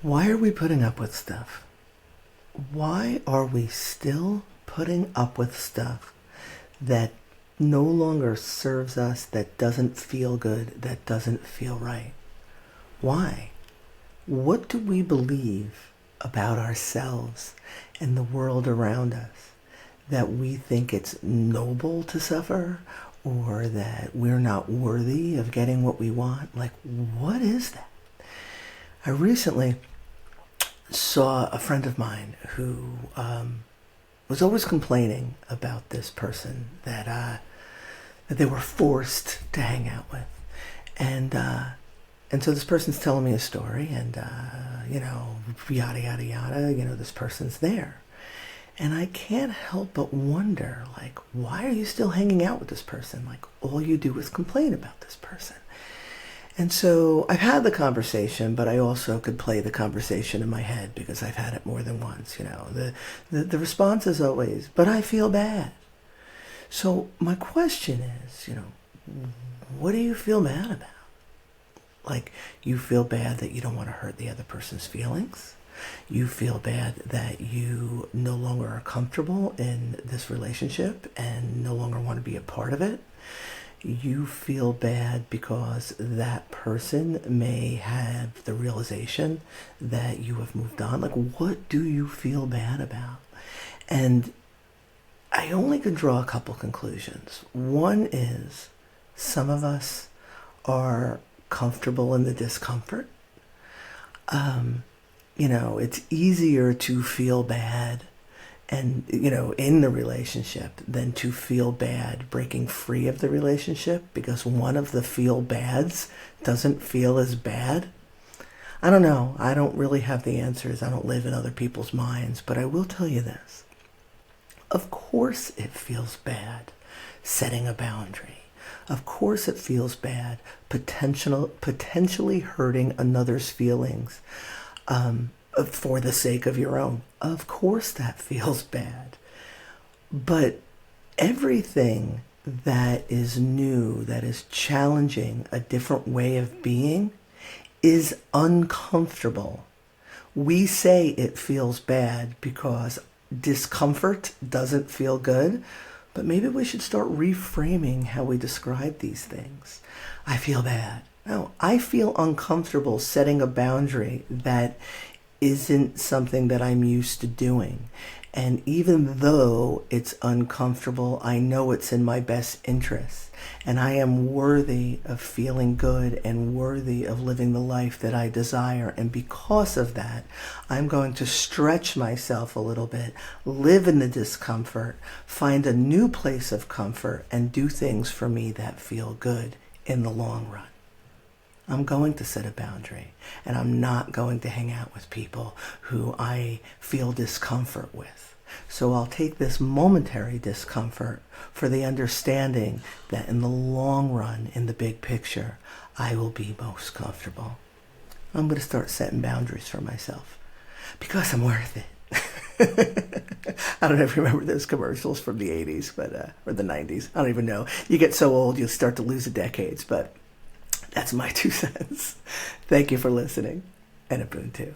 Why are we putting up with stuff? Why are we still putting up with stuff that no longer serves us, that doesn't feel good, that doesn't feel right? Why? What do we believe about ourselves and the world around us that we think it's noble to suffer, or that we're not worthy of getting what we want? Like, what is that? I recently saw a friend of mine who was always complaining about this person that they were forced to hang out with, and so this person's telling me a story, and yada yada yada. This person's there, and I can't help but wonder, like, why are you still hanging out with this person? Like, all you do is complain about this person. And so I've had the conversation, but I also could play the conversation in my head because I've had it more than once. The response is always, but I feel bad. So my question is, what do you feel mad about? Like, you feel bad that you don't want to hurt the other person's feelings? You feel bad that you no longer are comfortable in this relationship and no longer want to be a part of it? You feel bad because that person may have the realization that you have moved on. Like, what do you feel bad about? And I only can draw a couple conclusions. One is, some of us are comfortable in the discomfort. It's easier to feel bad and in the relationship than to feel bad breaking free of the relationship, because one of the feel bads doesn't feel as bad. I don't know. I don't really have the answers. I don't live in other people's minds, but I will tell you this. Of course it feels bad setting a boundary. Of course it feels bad potentially hurting another's feelings for the sake of your own. Of course that feels bad. But everything that is new, that is challenging a different way of being, is uncomfortable. We say it feels bad because discomfort doesn't feel good, but maybe we should start reframing how we describe these things. I feel bad. No, I feel uncomfortable setting a boundary that isn't something that I'm used to doing. And even though it's uncomfortable, I know it's in my best interest. And I am worthy of feeling good and worthy of living the life that I desire. And because of that, I'm going to stretch myself a little bit, live in the discomfort, find a new place of comfort, and do things for me that feel good in the long run. I'm going to set a boundary, and I'm not going to hang out with people who I feel discomfort with. So I'll take this momentary discomfort for the understanding that in the long run, in the big picture, I will be most comfortable. I'm going to start setting boundaries for myself because I'm worth it. I don't know if you remember those commercials from the 80s, or the 90s. I don't even know. You get so old, you'll start to lose the decades, but that's my 2 cents. Thank you for listening, and Ubuntu.